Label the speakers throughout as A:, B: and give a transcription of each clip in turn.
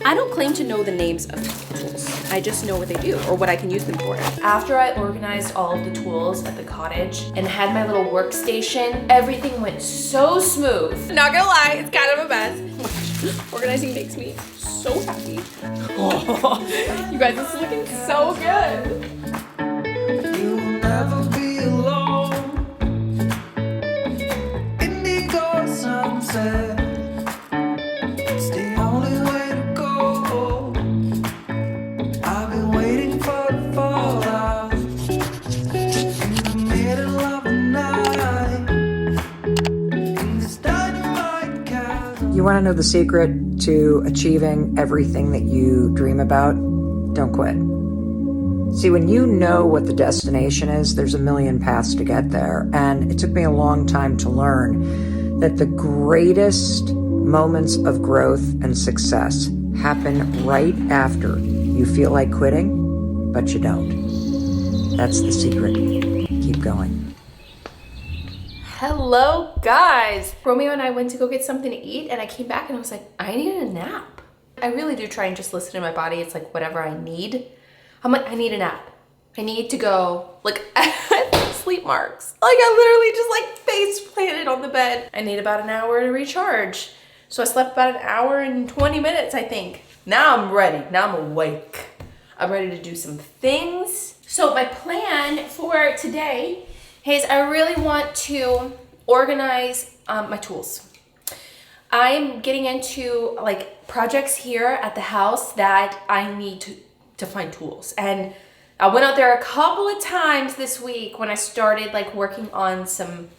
A: I don't claim to know the names of tools. I just know what they do or what I can use them for. After I organized all of the tools at the cottage and had my little workstation, everything went so smooth. Not gonna lie, it's kind of a mess. Organizing makes me so happy. Oh, you guys, this is looking so good.
B: You'll never be alone. Indigo sunset. It's the only way to go. I've been waiting for the fallout. In the middle of the night. In this dynamite chasm.
C: You want to know the secret to achieving everything that you dream about? Don't quit. See, when you know what the destination is, there's a million paths to get there. And it took me a long time to learn that the greatest moments of growth and success happen right after you feel like quitting, but you don't. That's the secret. Keep going.
A: Hello, guys. Romeo and I went to go get something to eat, and I came back and I was like, I needed a nap. I really do try and just listen to my body. It's like whatever I need. I'm like, I need a nap. I need to go. Like, sleep marks. Like, I literally just like face planted on the bed. I need about an hour to recharge. So I slept about an hour and 20 minutes, I think. Now I'm ready. Now I'm awake. I'm ready to do some things. So my plan for today is I really want to organize my tools. I'm getting into like projects here at the house that I need to find tools. And I went out there a couple of times this week when I started like working on some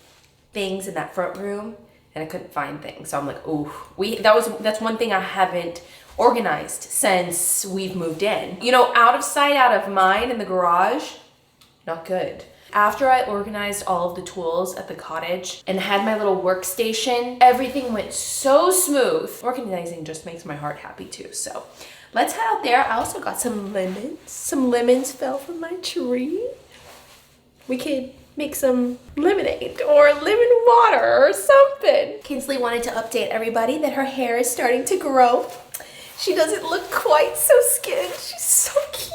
A: things in that front room, and I couldn't find things. So I'm like, ooh, that's one thing I haven't organized since we've moved in. You know, out of sight, out of mind in the garage, not good. After I organized all of the tools at the cottage and had my little workstation, everything went so smooth. Organizing just makes my heart happy too. So let's head out there. I also got some lemons. Some lemons fell from my tree. We could make some lemonade or lemon water or something. Kinsley wanted to update everybody that her hair is starting to grow. She doesn't look quite so skinned. She's so cute.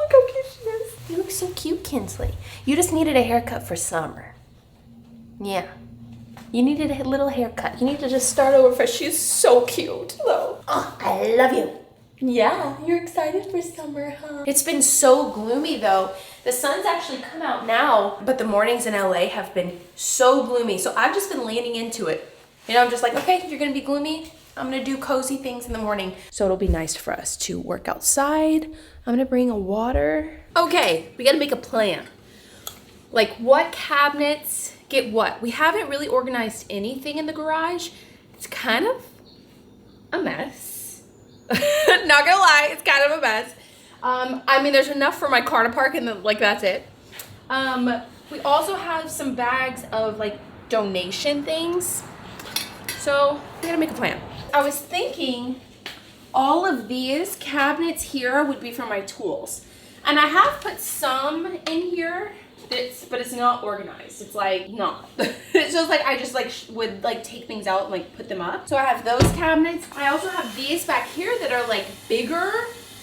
A: Look how cute she is. You look so cute, Kinsley. You just needed a haircut for summer. Yeah. You needed a little haircut. You need to just start over fresh. She's so cute, though. Oh, I love you. Yeah, you're excited for summer, huh? It's been so gloomy, though. The sun's actually come out now, but the mornings in LA have been so gloomy. So I've just been leaning into it. You know, I'm just like, okay, you're gonna be gloomy. I'm gonna do cozy things in the morning. So it'll be nice for us to work outside. I'm gonna bring a water. Okay, we gotta make a plan. Like what cabinets get what? We haven't really organized anything in the garage. It's kind of a mess. Not gonna lie, it's kind of a mess. I mean, there's enough for my car to park and then, like, that's it. We also have some bags of like donation things. So we gotta make a plan. I was thinking all of these cabinets here would be for my tools. And I have put some in here, but it's not organized. It's like not. It's just like I just like would like take things out and like put them up. So I have those cabinets. I also have these back here that are like bigger.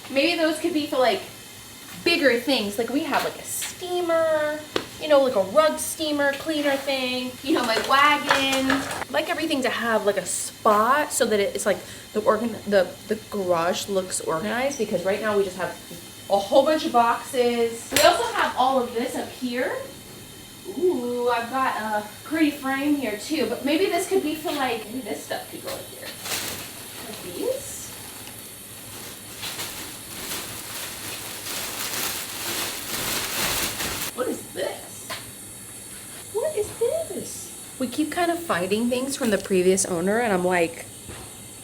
A: Maybe those could be for like bigger things. Like we have like a steamer, you know, like a rug steamer cleaner thing, you know, my wagon. I like everything to have like a spot so that it's like the garage looks organized, because right now we just have a whole bunch of boxes. We also have all of this up here. Ooh, I've got a pretty frame here too, but maybe this could be for like, maybe this stuff could go in here. Like these. What is this? What is this? We keep kind of finding things from the previous owner, and I'm like,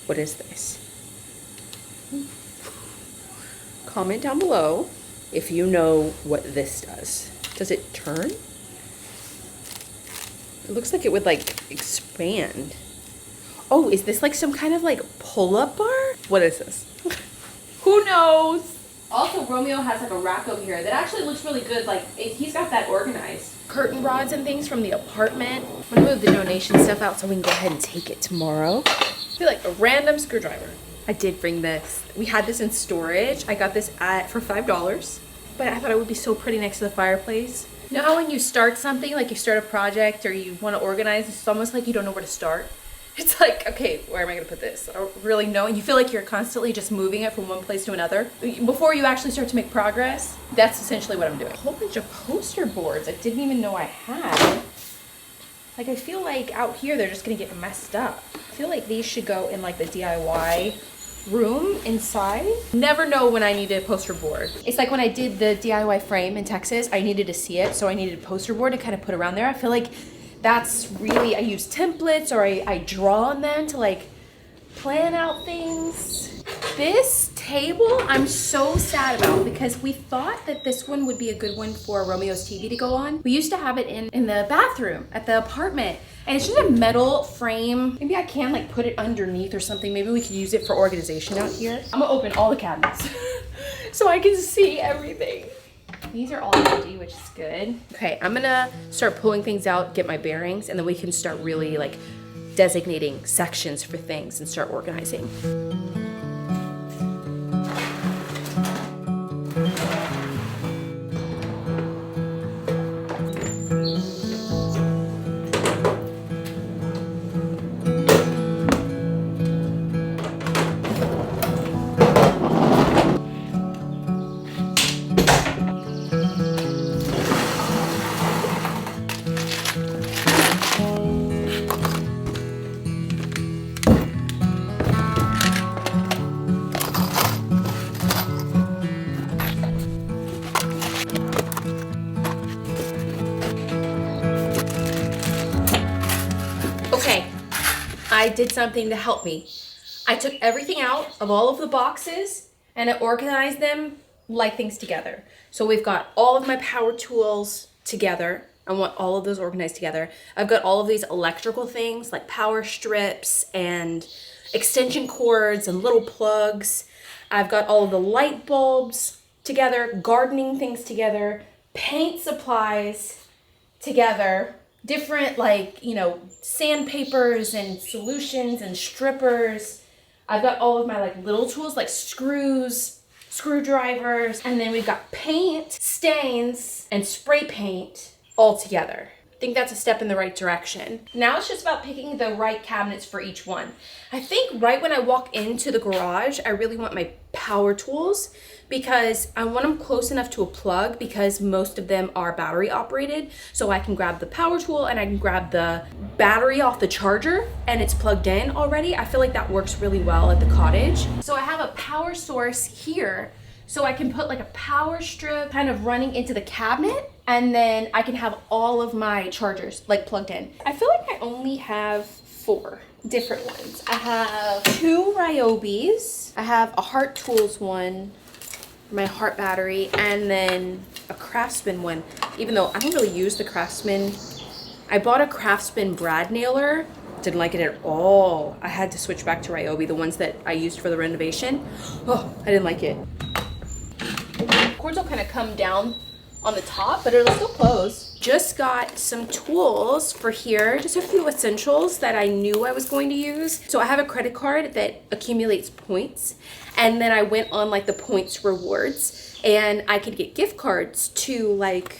A: what is this? Comment down below if you know what this does. Does it turn? It looks like it would like expand. Oh, is this like some kind of like pull-up bar? What is this? Who knows? Also, Romeo has like a rack over here that actually looks really good. Like he's got that organized. Curtain rods and things from the apartment. I'm gonna move the donation stuff out so we can go ahead and take it tomorrow. I feel like a random screwdriver. I did bring this. We had this in storage. I got this for $5, but I thought it would be so pretty next to the fireplace. You know how when you start something, like you start a project or you want to organize, it's almost like you don't know where to start. It's like, okay, where am I going to put this? I don't really know. And you feel like you're constantly just moving it from one place to another. Before you actually start to make progress, that's essentially what I'm doing. A whole bunch of poster boards I didn't even know I had. Like, I feel like out here, they're just going to get messed up. I feel like these should go in like the DIY room inside. Never know when I need a poster board. It's like when I did the DIY frame in Texas, I needed to see it. So I needed a poster board to kind of put around there. I feel like that's really, I use templates or I draw on them to like plan out things. This table I'm so sad about because we thought that this one would be a good one for Romeo's TV to go on. We used to have it in the bathroom at the apartment, and it's just a metal frame. Maybe I can like put it underneath or something. Maybe we could use it for organization out here. I'm gonna open all the cabinets so I can see everything. These are all empty, which is good. Okay, I'm gonna start pulling things out, get my bearings, and then we can start really like designating sections for things and start organizing. Okay, I did something to help me. I took everything out of all of the boxes and I organized them like things together. So we've got all of my power tools together. I want all of those organized together. I've got all of these electrical things like power strips and extension cords and little plugs. I've got all of the light bulbs together, gardening things together, paint supplies together, different like, you know, sandpapers and solutions and strippers. I've got all of my like little tools like screws, screwdrivers, and then we've got paint, stains, and spray paint all together. I think that's a step in the right direction. Now it's just about picking the right cabinets for each one. I think right when I walk into the garage, I really want my power tools because I want them close enough to a plug because most of them are battery operated. So I can grab the power tool and I can grab the battery off the charger and it's plugged in already. I feel like that works really well at the cottage. So I have a power source here. So I can put like a power strip kind of running into the cabinet, and then I can have all of my chargers like plugged in. I feel like I only have 4 different ones. I have 2 Ryobis. I have a Heart Tools one, my Heart battery, and then a Craftsman one. Even though I don't really use the Craftsman. I bought a Craftsman brad nailer. Didn't like it at all. I had to switch back to Ryobi, the ones that I used for the renovation. Oh, I didn't like it. Cords will kind of come down on the top, but it'll still close. Just got some tools for here, just a few essentials that I knew I was going to use. So I have a credit card that accumulates points, and then I went on like the points rewards, and I could get gift cards to like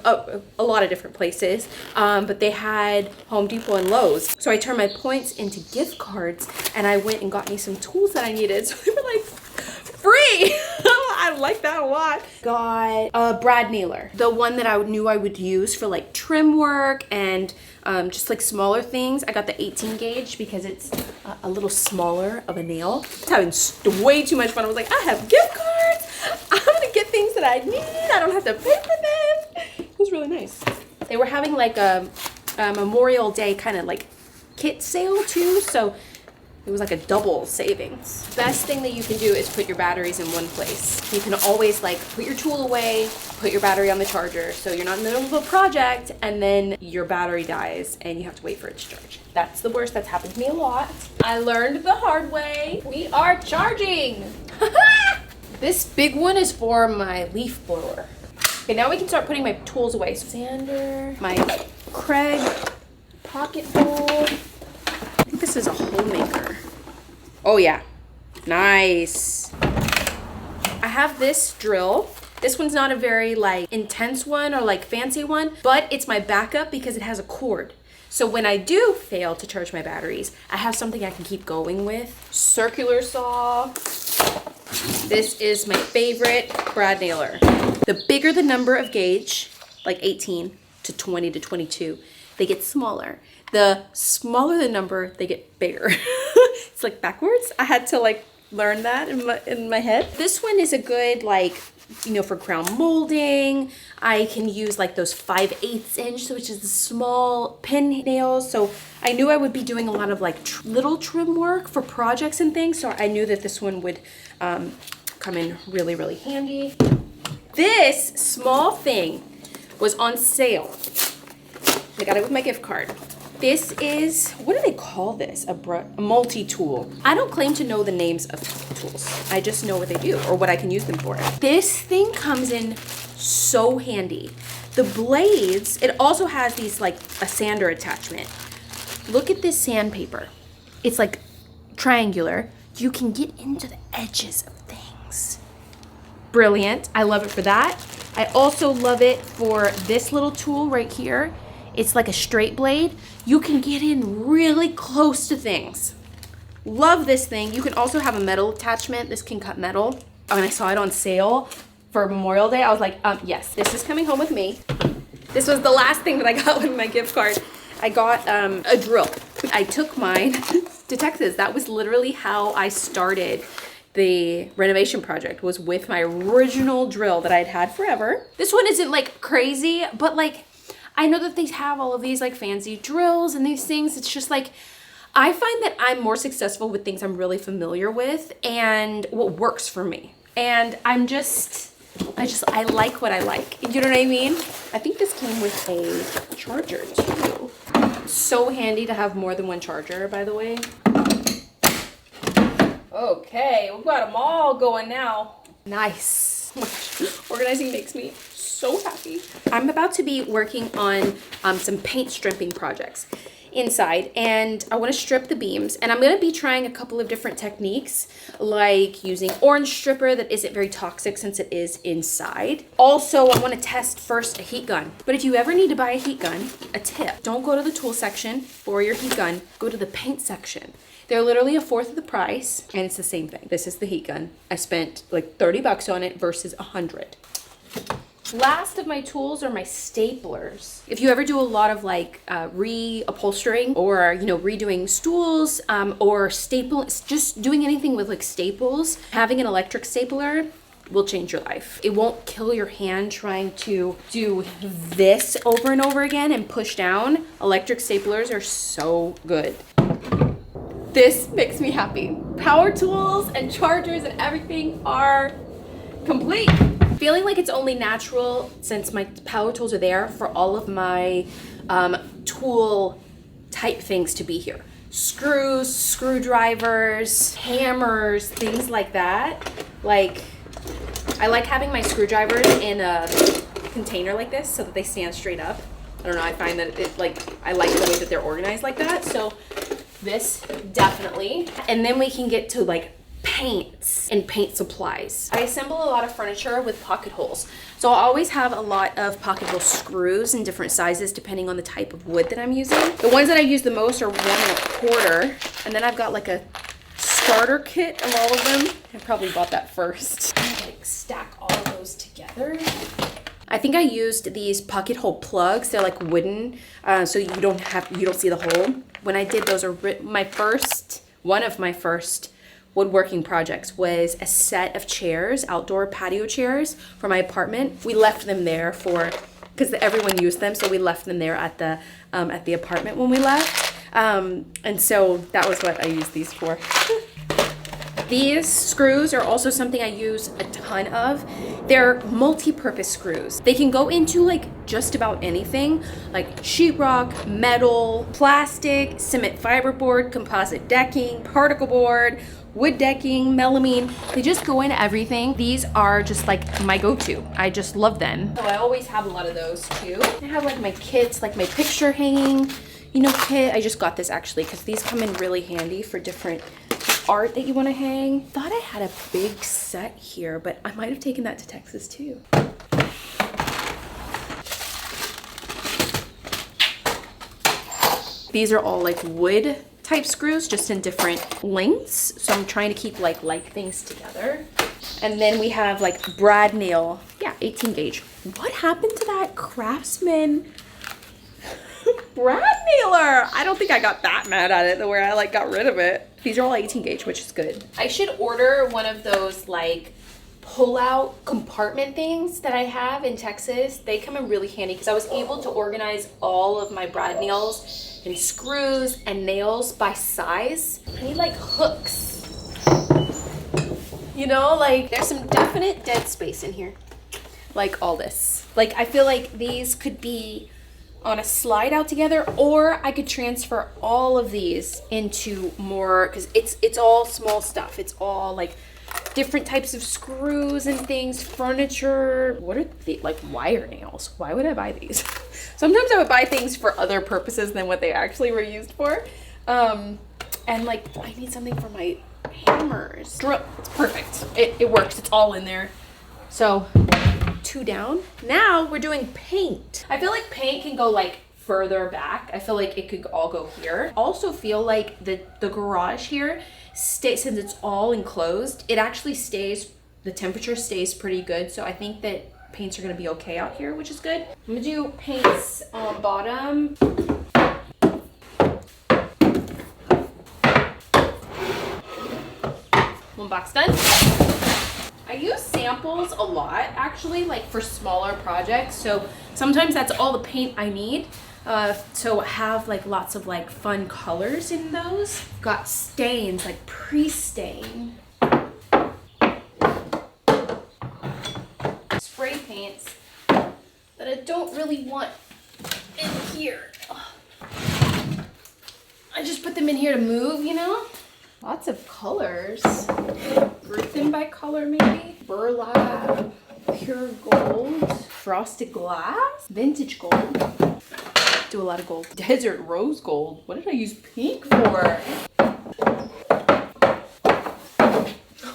A: a lot of different places, but they had Home Depot and Lowe's. So I turned my points into gift cards, and I went and got me some tools that I needed. So they were like free. I like that a lot. Got a brad nailer, the one that I knew I would use for like trim work and just like smaller things. I got the 18 gauge because it's a little smaller of a nail. I was having way too much fun. I was like, I have gift cards. I'm gonna get things that I need. I don't have to pay for them. It was really nice. They were having like a Memorial Day kind of like kit sale too, so it was like a double savings. Best thing that you can do is put your batteries in one place. You can always like put your tool away, put your battery on the charger, so you're not in the middle of a project and then your battery dies and you have to wait for it to charge. That's the worst. That's happened to me a lot. I learned the hard way. We are charging. This big one is for my leaf blower. Okay, now we can start putting my tools away. So sander, my Craig pocket bowl. I think this is a homemaker. Oh yeah, Nice. I have this drill. This one's not a very like intense one or like fancy one, but it's my backup because it has a cord. So when I do fail to charge my batteries, I have something I can keep going with. Circular saw. This is my favorite brad nailer. The bigger the number of gauge, like 18 to 20 to 22, they get smaller. The smaller the number, they get bigger. It's like backwards. I had to like learn that in my head. This one is a good like, you know, for crown molding. I can use like those 5/8 inch, which is the small pin nails. So I knew I would be doing a lot of like little trim work for projects and things. So I knew that this one would come in really, really handy. This small thing was on sale. I got it with my gift card. This is, what do they call this? A multi-tool. I don't claim to know the names of tools. I just know what they do or what I can use them for. This thing comes in so handy. The blades, it also has these like a sander attachment. Look at this sandpaper. It's like triangular. You can get into the edges of things. Brilliant. I love it for that. I also love it for this little tool right here. It's like a straight blade. You can get in really close to things. Love this thing. You can also have a metal attachment. This can cut metal. When I saw it on sale for Memorial Day, I was like, yes, this is coming home with me. This was the last thing that I got with my gift card. I got a drill. I took mine to Texas. That was literally how I started the renovation project, was with my original drill that I'd had forever. This one isn't like crazy, but like, I know that they have all of these like fancy drills and these things. It's just like, I find that I'm more successful with things I'm really familiar with and what works for me. And I like what I like. You know what I mean? I think this came with a charger too. So handy to have more than one charger, by the way. Okay, we've got them all going now. Nice. Oh my gosh. Organizing makes me so happy. I'm about to be working on some paint stripping projects inside, and I want to strip the beams, and I'm going to be trying a couple of different techniques, like using orange stripper that isn't very toxic since it is inside. Also, I want to test first a heat gun. But if you ever need to buy a heat gun, a tip: don't go to the tool section for your heat gun, go to the paint section. They're literally a fourth of the price, and it's the same thing. This is the heat gun. I spent like 30 bucks on it versus 100. Last of my tools are my staplers. If you ever do a lot of like reupholstering or, you know, redoing stools or just doing anything with like staples, having an electric stapler will change your life. It won't kill your hand trying to do this over and over again and push down. Electric staplers are so good. This makes me happy. Power tools and chargers and everything are complete. Feeling like it's only natural, since my power tools are there, for all of my tool type things to be here. Screws, screwdrivers, hammers, things like that. Like, I like having my screwdrivers in a container like this so that they stand straight up. I don't know, I find that I like the way that they're organized like that. So this definitely. And then we can get to like paints and paint supplies. I assemble a lot of furniture with pocket holes. So I always have a lot of pocket hole screws in different sizes depending on the type of wood that I'm using. The ones that I use the most are 1 1/4. And then I've got like a starter kit of all of them. I probably bought that first. I like stack all of those together. I think I used these pocket hole plugs. They're like wooden, so you don't see the hole. When I did those, one of my first woodworking projects was a set of chairs, outdoor patio chairs for my apartment. We left them there because everyone used them, so we left them there at the apartment when we left. And so that was what I used these for. These screws are also something I use a ton of. They're multi-purpose screws. They can go into like just about anything, like sheetrock, metal, plastic, cement fiberboard, composite decking, particle board, wood decking, melamine. They just go into everything. These are just like my go-to. I just love them. So I always have a lot of those too. I have like my kits, like my picture hanging, kit. I just got this actually because these come in really handy for different art that you want to hang. Thought I had a big set here, but I might have taken that to Texas too. These are all like wood type screws, just in different lengths. So I'm trying to keep like things together. And then we have like brad nail, yeah, 18 gauge. What happened to that Craftsman brad nailer? I don't think I got that mad at it the way I like got rid of it. These are all 18 gauge, which is good. I should order one of those like pull-out compartment things that I have in Texas. They come in really handy because I was able to organize all of my brad nails and screws and nails by size. I need like hooks. You know, like there's some definite dead space in here. Like all this. Like I feel like these could be on a slide out together, or I could transfer all of these into more, because it's all small stuff. It's all like different types of screws and things, furniture. What are they, like wire nails? Why would I buy these? Sometimes I would buy things for other purposes than what they actually were used for. And like I need something for my hammers. Drill. It's perfect. It works. It's all in there. So 2 down. Now we're doing paint. I feel like paint can go like further back. I feel like it could all go here. Also feel like the garage here since it's all enclosed, it actually stays, the temperature stays pretty good. So I think that paints are gonna be okay out here, which is good. I'm gonna do paints on bottom. One box done. I use samples a lot actually, like for smaller projects. So sometimes that's all the paint I need. So have like lots of like fun colors in those. Got stains, like pre-stain. Spray paints that I don't really want in here. I just put them in here to move, you know? Lots of colors. Griffin by color maybe. Burlap, pure gold, frosted glass, vintage gold. Do a lot of gold. Desert rose gold. What did I use pink for?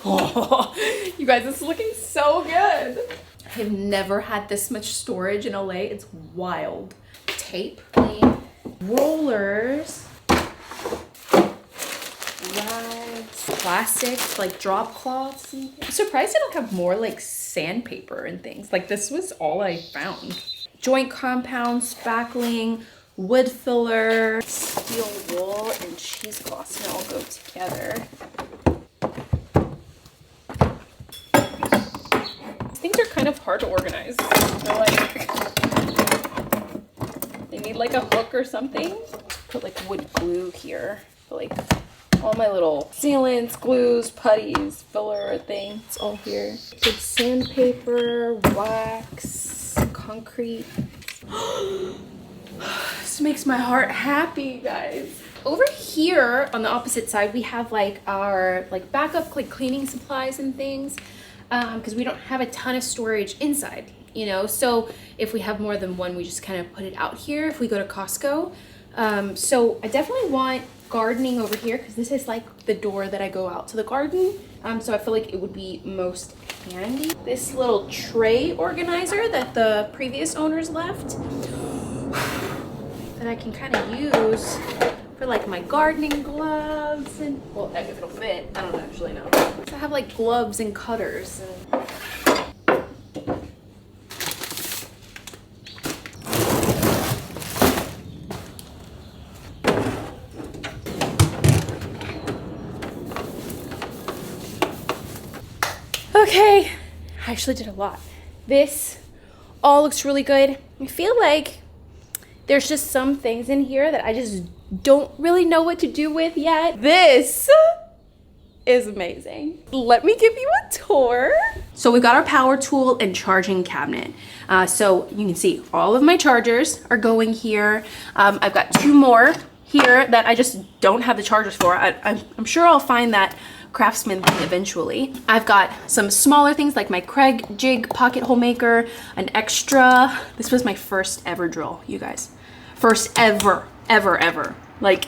A: Oh, you guys, it's looking so good. I've never had this much storage in LA. It's wild. Tape, rollers, rags, plastic, like drop cloths. I'm surprised I don't have more like sandpaper and things. Like this was all I found. Joint compound, spackling, wood filler, steel wool, and cheesecloth can all go together. These things are kind of hard to organize. They're like, they need like a hook or something. Put like wood glue here. Put like all my little sealants, glues, putties, filler things all here. Good sandpaper, wax, concrete. This makes my heart happy, guys. Over here on the opposite side, we have like our like backup like cleaning supplies and things, because we don't have a ton of storage inside, you know. So if we have more than one, we just kind of put it out here if we go to Costco. So I definitely want gardening over here because this is like the door that I go out to the garden. So I feel like it would be most handy. This little tray organizer that the previous owners left that I can kind of use for like my gardening gloves and, well, if it'll fit, I don't actually know. So I have like gloves and cutters and okay, I actually did a lot. This all looks really good. I feel like there's just some things in here that I just don't really know what to do with yet. This is amazing. Let me give you a tour. So we got our power tool and charging cabinet. So you can see all of my chargers are going here. I've got 2 more here that I just don't have the chargers for. I'm sure I'll find that Craftsman thing eventually. I've got some smaller things like my Craig jig pocket hole maker, an extra. This was my first ever drill, you guys. First ever. Like,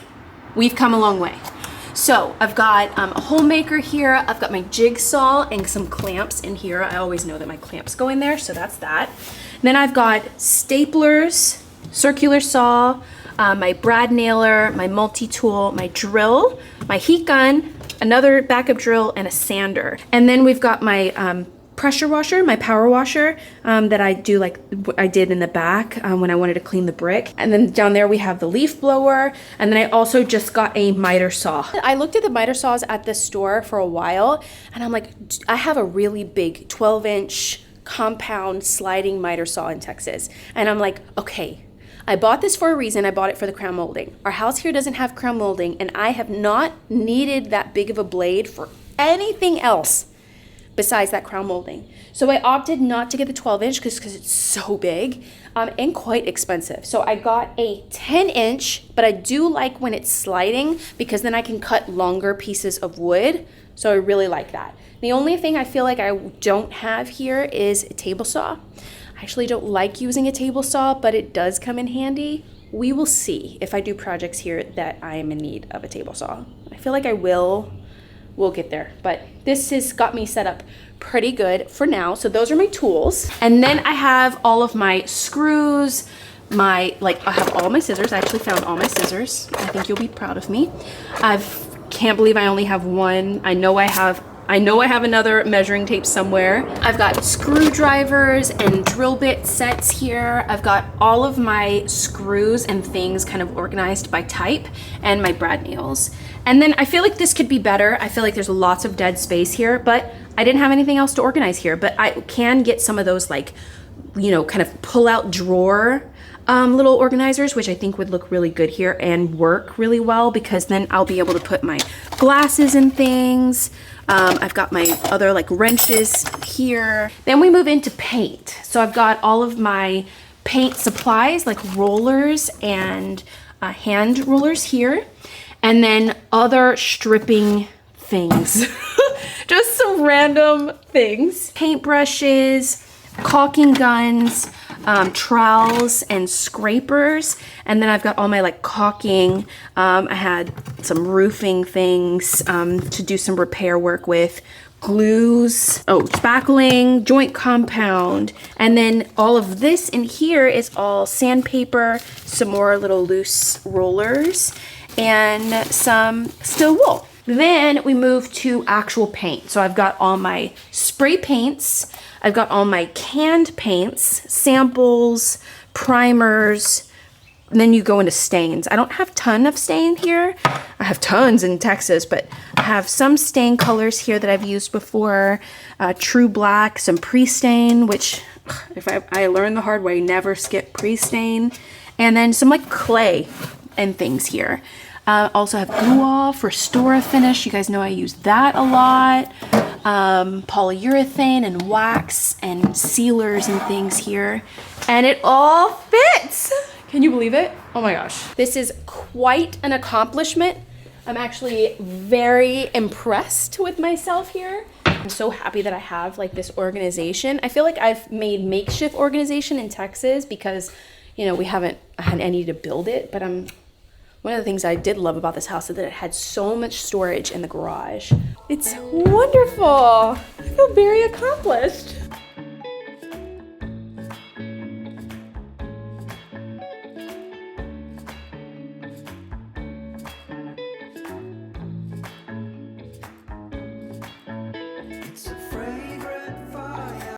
A: we've come a long way. So I've got a hole maker here. I've got my jigsaw and some clamps in here. I always know that my clamps go in there, so that's that. And then I've got staplers, circular saw, my brad nailer, my multi-tool, my drill, my heat gun, another backup drill, and a sander. And then we've got my pressure washer, my power washer that I do like I did in the back when I wanted to clean the brick. And then down there we have the leaf blower. And then I also just got a miter saw. I looked at the miter saws at the store for a while and I'm like, I have a really big 12-inch compound sliding miter saw in Texas. And I'm like, okay, I bought this for a reason. I bought it for the crown molding. Our house here doesn't have crown molding and I have not needed that big of a blade for anything else besides that crown molding. So I opted not to get the 12-inch because it's so big and quite expensive. So I got a 10-inch, but I do like when it's sliding because then I can cut longer pieces of wood. So I really like that. The only thing I feel like I don't have here is a table saw. I actually don't like using a table saw, but it does come in handy. We will see if I do projects here that I am in need of a table saw. I feel like I will. We'll get there, but this has got me set up pretty good for now. So those are my tools. And then I have all of my screws, I have all my scissors. I actually found all my scissors. I think you'll be proud of me. Can't believe I only have one. I know I have another measuring tape somewhere. I've got screwdrivers and drill bit sets here. I've got all of my screws and things kind of organized by type and my brad nails. And then I feel like this could be better. I feel like there's lots of dead space here, but I didn't have anything else to organize here. But I can get some of those kind of pull out drawer little organizers, which I think would look really good here and work really well because then I'll be able to put my glasses and things. I've got my other wrenches here. Then we move into paint. So I've got all of my paint supplies like rollers and hand rollers here. And then other stripping things, just some random things. Paintbrushes, caulking guns, trowels and scrapers. And then I've got all my caulking. I had some roofing things to do some repair work with. Glues, spackling, joint compound. And then all of this in here is all sandpaper, some more little loose rollers, and some steel wool. Then we move to actual paint. So I've got all my spray paints, I've got all my canned paints, samples, primers, and then you go into stains. I don't have a ton of stain here. I have tons in Texas, but I have some stain colors here that I've used before. True black, some pre-stain, which if I learned the hard way, never skip pre-stain. And then some clay and things here. Also have glue for Stora finish. You guys know I use that a lot. Polyurethane and wax and sealers and things here. And it all fits. Can you believe it? Oh my gosh. This is quite an accomplishment. I'm actually very impressed with myself here. I'm so happy that I have this organization. I feel like I've made makeshift organization in Texas because, we haven't had any to build it, but one of the things I did love about this house is that it had so much storage in the garage. It's wonderful. I feel very accomplished.